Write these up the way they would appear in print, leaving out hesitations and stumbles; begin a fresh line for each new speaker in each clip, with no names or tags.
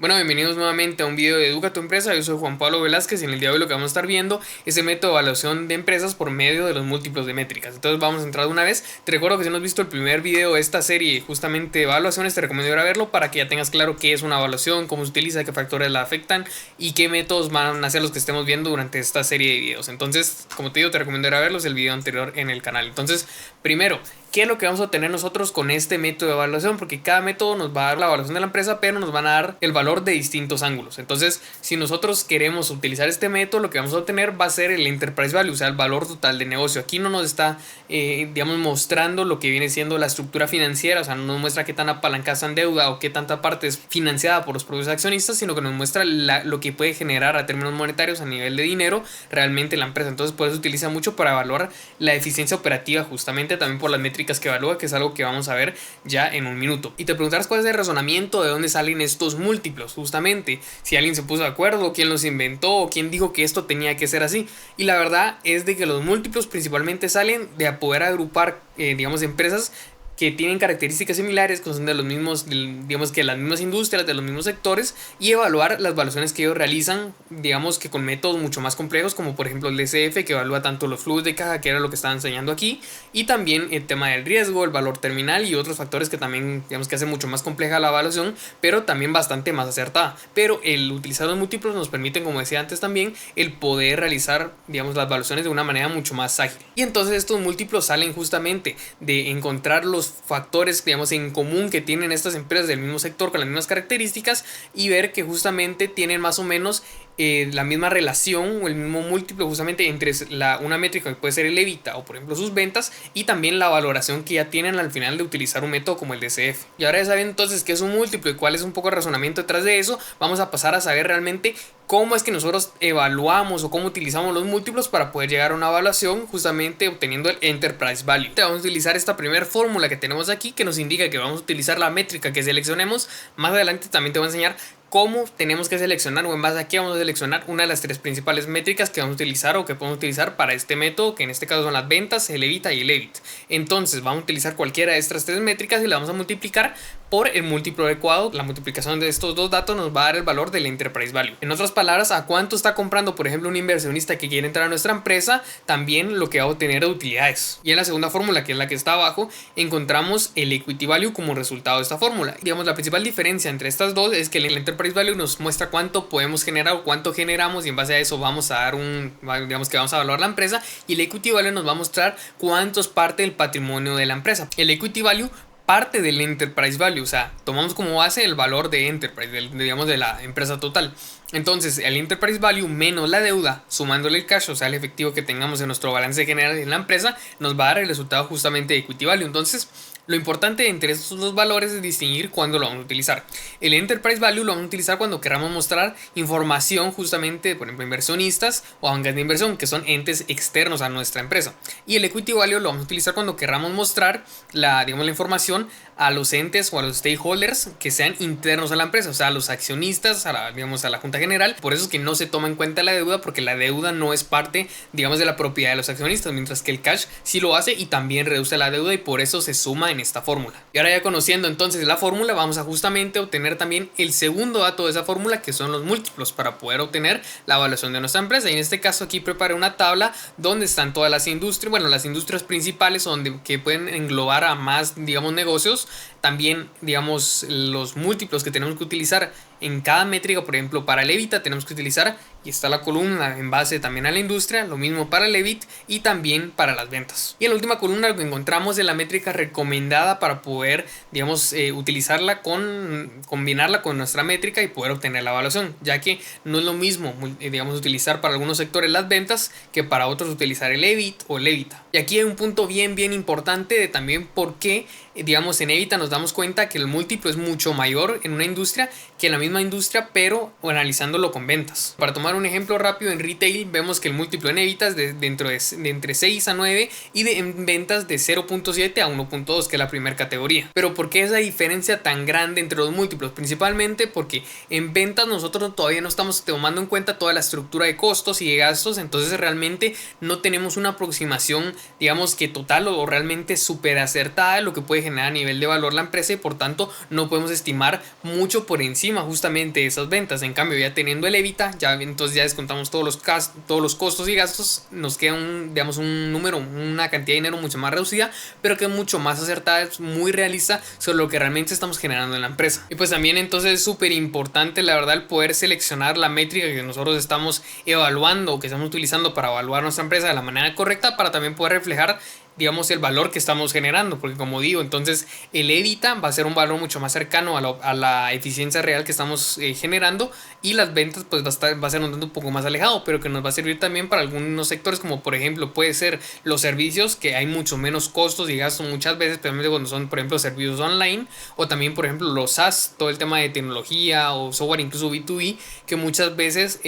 Bueno, bienvenidos nuevamente a un video de Educa tu Empresa. Yo soy Juan Pablo Velázquez y en el día de hoy lo que vamos a estar viendo es el método de evaluación de empresas por medio de los múltiplos de métricas. Entonces vamos a entrar de una vez. Te recuerdo que si no has visto el primer video de esta serie justamente de evaluaciones, te recomiendo ir a verlo para que ya tengas claro qué es una evaluación, cómo se utiliza, qué factores la afectan y qué métodos van a ser los que estemos viendo durante esta serie de videos. Entonces, como te digo, te recomiendo ir a verlos, el video anterior en el canal. Entonces, primero, ¿qué es lo que vamos a obtener nosotros con este método de evaluación? Porque cada método nos va a dar la evaluación de la empresa, pero nos van a dar el valor de distintos ángulos. Entonces, si nosotros queremos utilizar este método, lo que vamos a obtener va a ser el Enterprise Value, o sea, el valor total de negocio. Aquí no nos está, digamos, mostrando lo que viene siendo la estructura financiera, o sea, no nos muestra qué tan apalancada está en deuda o qué tanta parte es financiada por los propios accionistas, sino que nos muestra lo que puede generar a términos monetarios a nivel de dinero realmente la empresa. Entonces, por eso se utiliza mucho para evaluar la eficiencia operativa, justamente también por las métricas que evalúa, que es algo que vamos a ver ya en un minuto. Y te preguntarás cuál es el razonamiento, de dónde salen estos múltiplos, justamente, si alguien se puso de acuerdo, quién los inventó o quién dijo que esto tenía que ser así. Y la verdad es de que los múltiplos principalmente salen de poder agrupar, digamos, empresas que tienen características similares, que son de los mismos, digamos que las mismas industrias, de los mismos sectores, y evaluar las evaluaciones que ellos realizan, digamos que con métodos mucho más complejos, como por ejemplo el DCF, que evalúa tanto los flujos de caja, que era lo que estaba enseñando aquí, y también el tema del riesgo, el valor terminal y otros factores que también, digamos que hace mucho más compleja la evaluación, pero también bastante más acertada. Pero el utilizar los múltiplos nos permiten, como decía antes también, el poder realizar, digamos, las evaluaciones de una manera mucho más ágil. Y entonces estos múltiplos salen justamente de encontrar los factores, digamos, en común que tienen estas empresas del mismo sector con las mismas características y ver que justamente tienen más o menos la misma relación o el mismo múltiplo justamente entre una métrica que puede ser el EBITDA o por ejemplo sus ventas y también la valoración que ya tienen al final de utilizar un método como el DCF. Y ahora ya saben entonces qué es un múltiplo y cuál es un poco el razonamiento detrás de eso, vamos a pasar a saber realmente cómo es que nosotros evaluamos o cómo utilizamos los múltiplos para poder llegar a una evaluación justamente obteniendo el Enterprise Value. Vamos a utilizar esta primera fórmula que tenemos aquí que nos indica que vamos a utilizar la métrica que seleccionemos. Más adelante también te voy a enseñar cómo tenemos que seleccionar o en base a qué vamos a seleccionar una de las tres principales métricas que vamos a utilizar o que podemos utilizar para este método, que en este caso son las ventas, el EBITDA y el EBIT. Entonces vamos a utilizar cualquiera de estas tres métricas y la vamos a multiplicar por el múltiplo adecuado. La multiplicación de estos dos datos nos va a dar el valor del Enterprise Value. En otras palabras, a cuánto está comprando, por ejemplo, un inversionista que quiere entrar a nuestra empresa, también lo que va a obtener de utilidades. Y en la segunda fórmula, que es la que está abajo, encontramos el Equity Value como resultado de esta fórmula. Digamos, la principal diferencia entre estas dos es que el Enterprise Value nos muestra cuánto podemos generar o cuánto generamos y en base a eso vamos a dar digamos que vamos a evaluar la empresa, y el Equity Value nos va a mostrar cuánto es parte del patrimonio de la empresa. El Equity Value parte del Enterprise Value, o sea, tomamos como base el valor de Enterprise, digamos de la empresa total. Entonces, el Enterprise Value menos la deuda, sumándole el cash, o sea, el efectivo que tengamos en nuestro balance general en la empresa, nos va a dar el resultado justamente de Equity Value. Entonces, lo importante entre estos dos valores es distinguir cuándo lo vamos a utilizar. El Enterprise Value lo vamos a utilizar cuando queramos mostrar información justamente, por ejemplo, inversionistas o bancas de inversión, que son entes externos a nuestra empresa. Y el Equity Value lo vamos a utilizar cuando queramos mostrar digamos, la información a los entes o a los stakeholders que sean internos a la empresa, o sea, a los accionistas, digamos, a la junta general. Por eso es que no se toma en cuenta la deuda, porque la deuda no es parte, digamos, de la propiedad de los accionistas, mientras que el cash sí lo hace y también reduce la deuda y por eso se suma en esta fórmula. Y ahora, ya conociendo entonces la fórmula, vamos a justamente obtener también el segundo dato de esa fórmula, que son los múltiplos, para poder obtener la evaluación de nuestra empresa. Y en este caso aquí preparé una tabla donde están todas las industrias, bueno, las industrias principales que pueden englobar a más, digamos, negocios. También, digamos, los múltiplos que tenemos que utilizar en cada métrica. Por ejemplo, para el EBITDA tenemos que utilizar, y está la columna en base también a la industria, lo mismo para el EBIT y también para las ventas. Y en la última columna lo que encontramos es la métrica recomendada para poder, digamos, utilizarla combinarla con nuestra métrica y poder obtener la evaluación, ya que no es lo mismo, digamos, utilizar para algunos sectores las ventas que para otros utilizar el EBIT o el EBITDA. Y aquí hay un punto bien importante de también por qué, digamos, en EBITDA nos damos cuenta que el múltiplo es mucho mayor en una industria que en la misma industria, pero analizándolo con ventas. Para tomar un ejemplo rápido, en retail vemos que el múltiplo en EBITDA es de entre 6 a 9 y en ventas de 0.7 a 1.2, que es la primera categoría. Pero ¿por qué esa diferencia tan grande entre los múltiplos? Principalmente porque en ventas nosotros todavía no estamos tomando en cuenta toda la estructura de costos y de gastos, entonces realmente no tenemos una aproximación, digamos, que total o realmente súper acertada de lo que puede generar a nivel de valor la empresa y por tanto no podemos estimar mucho por encima justamente de esas ventas. En cambio, ya teniendo el EBITDA, entonces ya descontamos todos los costos y gastos, nos queda un número, una cantidad de dinero mucho más reducida, pero que es mucho más acertada, es muy realista sobre lo que realmente estamos generando en la empresa. Y pues también entonces es súper importante, la verdad, el poder seleccionar la métrica que nosotros estamos evaluando o que estamos utilizando para evaluar nuestra empresa de la manera correcta, para también poder reflejar, digamos, el valor que estamos generando, porque como digo, entonces el EBITDA va a ser un valor mucho más cercano a la eficiencia real que estamos generando, y las ventas pues va a ser un tanto un poco más alejado, pero que nos va a servir también para algunos sectores, como por ejemplo puede ser los servicios, que hay mucho menos costos y gastos muchas veces, especialmente cuando son por ejemplo servicios online, o también por ejemplo los SaaS, todo el tema de tecnología o software, incluso B2B, que muchas veces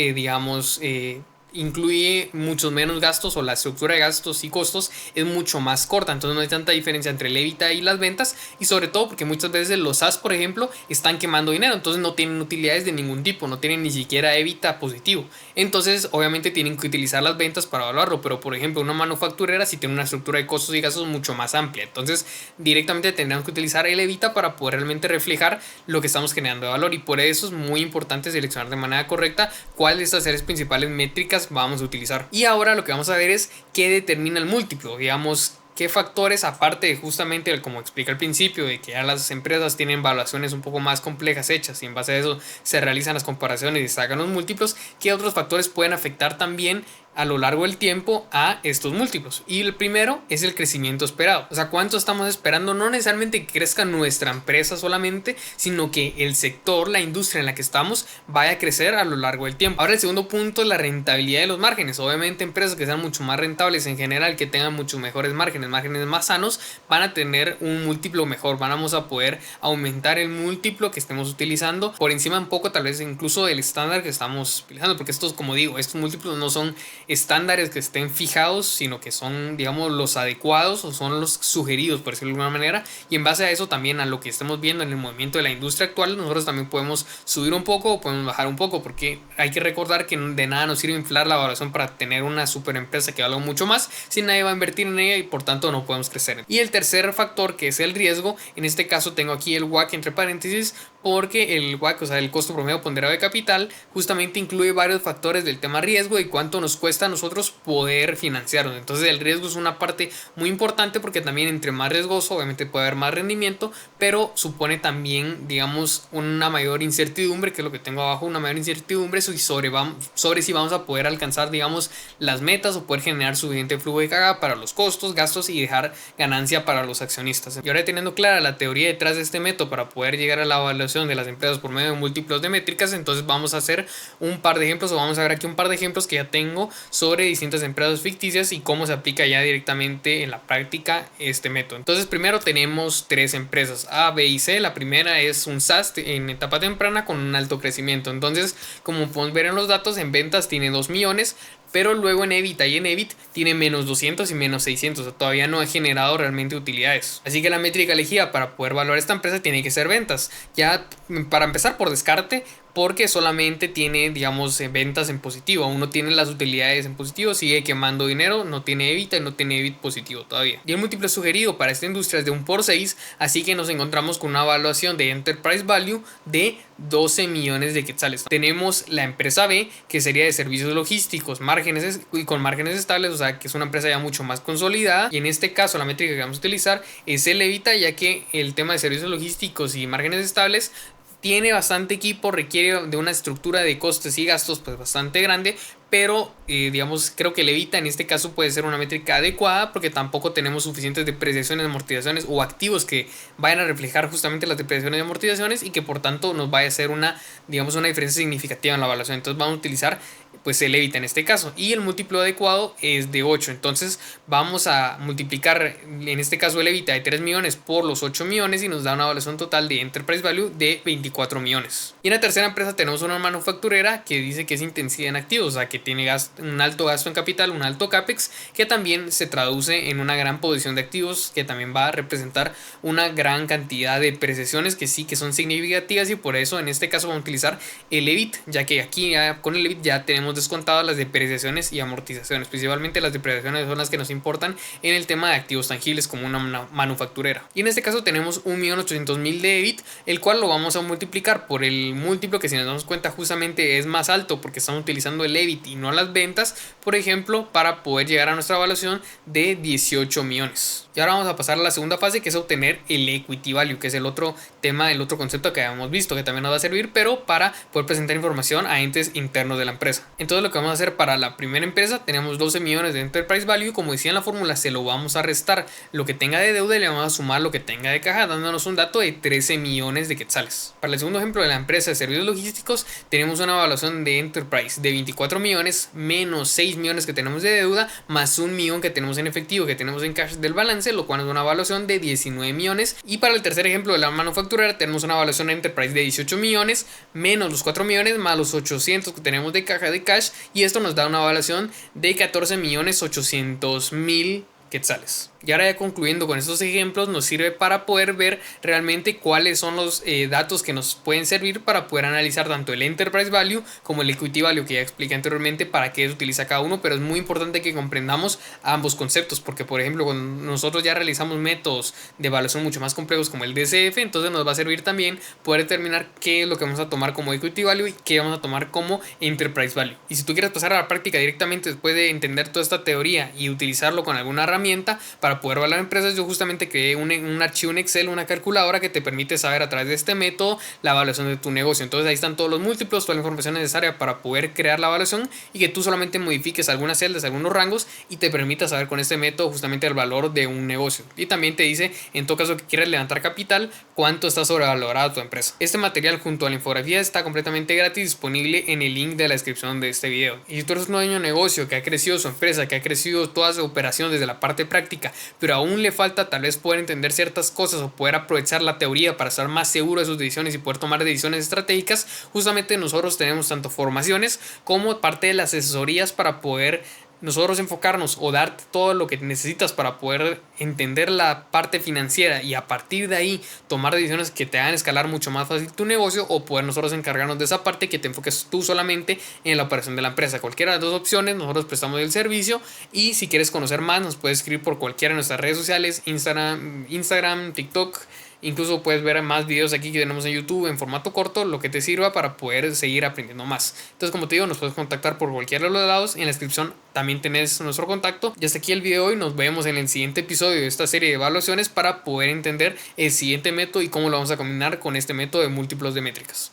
incluye muchos menos gastos, o la estructura de gastos y costos es mucho más corta, entonces no hay tanta diferencia entre el EBITDA y las ventas, y sobre todo porque muchas veces los SaaS por ejemplo están quemando dinero, entonces no tienen utilidades de ningún tipo, no tienen ni siquiera EBITDA positivo, entonces obviamente tienen que utilizar las ventas para evaluarlo, pero por ejemplo una manufacturera sí tiene una estructura de costos y gastos mucho más amplia, entonces directamente tendremos que utilizar el EBITDA para poder realmente reflejar lo que estamos generando de valor, y por eso es muy importante seleccionar de manera correcta cuáles de estas 3 principales métricas vamos a utilizar. Y ahora lo que vamos a ver es qué determina el múltiplo, digamos, qué factores, aparte de justamente como explica al principio, de que ya las empresas tienen evaluaciones un poco más complejas hechas y en base a eso se realizan las comparaciones y se sacan los múltiplos, qué otros factores pueden afectar también a lo largo del tiempo a estos múltiplos. Y el primero es el crecimiento esperado, o sea, cuánto estamos esperando, no necesariamente que crezca nuestra empresa solamente, sino que el sector, la industria en la que estamos vaya a crecer a lo largo del tiempo. Ahora el segundo punto es la rentabilidad de los márgenes. Obviamente empresas que sean mucho más rentables en general, que tengan mucho mejores márgenes más sanos, van a tener un múltiplo mejor, vamos a poder aumentar el múltiplo que estemos utilizando por encima un poco tal vez incluso del estándar que estamos utilizando, porque estos, como digo, estos múltiplos no son estándares que estén fijados, sino que son, digamos, los adecuados o son los sugeridos, por decirlo de alguna manera, y en base a eso también a lo que estemos viendo en el movimiento de la industria actual, nosotros también podemos subir un poco o podemos bajar un poco, porque hay que recordar que de nada nos sirve inflar la valoración para tener una super empresa que valga mucho más si nadie va a invertir en ella y por tanto no podemos crecer. Y el tercer factor, que es el riesgo, en este caso tengo aquí el WACC entre paréntesis, porque el WACC, o sea el costo promedio ponderado de capital, justamente incluye varios factores del tema riesgo y cuánto nos cuesta a nosotros poder financiarnos. Entonces el riesgo es una parte muy importante, porque también entre más riesgoso obviamente puede haber más rendimiento, pero supone también, digamos, una mayor incertidumbre, que es lo que tengo abajo, una mayor incertidumbre sobre si vamos a poder alcanzar, digamos, las metas o poder generar suficiente flujo de caja para los costos, gastos y dejar ganancia para los accionistas. Y ahora, teniendo clara la teoría detrás de este método para poder llegar a la evaluación de las empresas por medio de múltiplos de métricas, entonces vamos a hacer un par de ejemplos, o vamos a ver aquí un par de ejemplos que ya tengo sobre distintas empresas ficticias y cómo se aplica ya directamente en la práctica este método. Entonces primero tenemos 3 empresas A, B y C. La primera es un SaaS en etapa temprana con un alto crecimiento, entonces como podemos ver en los datos, en ventas tiene 2 millones, pero luego en EBITDA y en EBIT tiene menos 200 y menos 600, o sea, todavía no ha generado realmente utilidades. Así que la métrica elegida para poder valorar esta empresa tiene que ser ventas, ya para empezar por descarte, porque solamente tiene, digamos, ventas en positivo, aún no tiene las utilidades en positivo, sigue quemando dinero, no tiene EBITDA y no tiene EBIT positivo todavía. Y el múltiplo sugerido para esta industria es de 1 por 6, así que nos encontramos con una evaluación de Enterprise Value de 12 millones de quetzales. Tenemos la empresa B, que sería de servicios logísticos, con márgenes estables, o sea que es una empresa ya mucho más consolidada, y en este caso la métrica que vamos a utilizar es el EBITDA, ya que el tema de servicios logísticos y márgenes estables tiene bastante equipo, requiere de una estructura de costes y gastos pues bastante grande, pero digamos, creo que el EBITDA en este caso puede ser una métrica adecuada, porque tampoco tenemos suficientes depreciaciones, amortizaciones o activos que vayan a reflejar justamente las depreciaciones y amortizaciones, y que por tanto nos vaya a hacer una, digamos, una diferencia significativa en la evaluación. Entonces vamos a utilizar pues el EBITDA en este caso, y el múltiplo adecuado es de 8, entonces vamos a multiplicar en este caso el EBITDA de 3 millones por los 8 millones y nos da una evaluación total de Enterprise Value de 24 millones. Y en la tercera empresa tenemos una manufacturera que dice que es intensiva en activos, o sea que tiene un alto gasto en capital, un alto CAPEX, que también se traduce en una gran posición de activos, que también va a representar una gran cantidad de depreciaciones que sí que son significativas, y por eso en este caso vamos a utilizar el EBIT, ya que aquí ya, con el EBIT ya tenemos tenemos descontadas las depreciaciones y amortizaciones. Principalmente las depreciaciones son las que nos importan en el tema de activos tangibles como una manufacturera. Y en este caso tenemos 1.800.000 de EBIT, el cual lo vamos a multiplicar por el múltiplo que, si nos damos cuenta, justamente es más alto porque estamos utilizando el EBIT y no las ventas, por ejemplo, para poder llegar a nuestra evaluación de 18 millones. Y ahora vamos a pasar a la segunda fase, que es obtener el equity value, que es el otro tema, el otro concepto que habíamos visto, que también nos va a servir, pero para poder presentar información a entes internos de la empresa. Entonces lo que vamos a hacer para la primera empresa, tenemos 12 millones de enterprise value, como decía en la fórmula, se lo vamos a restar lo que tenga de deuda y le vamos a sumar lo que tenga de caja, dándonos un dato de 13 millones de quetzales. Para el segundo ejemplo de la empresa de servicios logísticos, tenemos una evaluación de enterprise de 24 millones menos 6 millones que tenemos de deuda, más 1 millón que tenemos en efectivo, que tenemos en cash del balance, lo cual es una evaluación de 19 millones. Y para el tercer ejemplo de la manufacturera, tenemos una evaluación de enterprise de 18 millones menos los 4 millones más los 800 que tenemos de caja de cash, y esto nos da una evaluación de 14 millones 800 mil quetzales. Y ahora, ya concluyendo con estos ejemplos, nos sirve para poder ver realmente cuáles son los datos que nos pueden servir para poder analizar tanto el enterprise value como el equity value, que ya expliqué anteriormente para qué se utiliza cada uno, pero es muy importante que comprendamos ambos conceptos, porque por ejemplo cuando nosotros ya realizamos métodos de evaluación mucho más complejos como el DCF, entonces nos va a servir también poder determinar qué es lo que vamos a tomar como equity value y qué vamos a tomar como enterprise value. Y si tú quieres pasar a la práctica directamente después de entender toda esta teoría y utilizarlo con alguna herramienta para poder evaluar empresas, yo justamente creé un archivo en Excel, una calculadora que te permite saber a través de este método la evaluación de tu negocio. Entonces ahí están todos los múltiplos, toda la información necesaria para poder crear la evaluación, y que tú solamente modifiques algunas celdas, algunos rangos, y te permita saber con este método justamente el valor de un negocio. Y también te dice, en todo caso que quieras levantar capital, cuánto está sobrevalorada tu empresa. Este material junto a la infografía está completamente gratis, disponible en el link de la descripción de este video. Y si tú eres un dueño de negocio que ha crecido su empresa, que ha crecido toda su operación desde la parte práctica, pero aún le falta tal vez poder entender ciertas cosas o poder aprovechar la teoría para estar más seguro de sus decisiones y poder tomar decisiones estratégicas, justamente nosotros tenemos tanto formaciones como parte de las asesorías para poder nosotros enfocarnos o darte todo lo que necesitas para poder entender la parte financiera y a partir de ahí tomar decisiones que te hagan escalar mucho más fácil tu negocio, o poder nosotros encargarnos de esa parte que te enfoques tú solamente en la operación de la empresa. Cualquiera de las dos opciones, nosotros prestamos el servicio, y si quieres conocer más nos puedes escribir por cualquiera de nuestras redes sociales, Instagram, TikTok. Incluso puedes ver más videos aquí que tenemos en YouTube en formato corto, lo que te sirva para poder seguir aprendiendo más. Entonces, como te digo, nos puedes contactar por cualquiera de los lados. En la descripción también tenés nuestro contacto. Y hasta aquí el video de hoy. Nos vemos en el siguiente episodio de esta serie de evaluaciones para poder entender el siguiente método y cómo lo vamos a combinar con este método de múltiplos de métricas.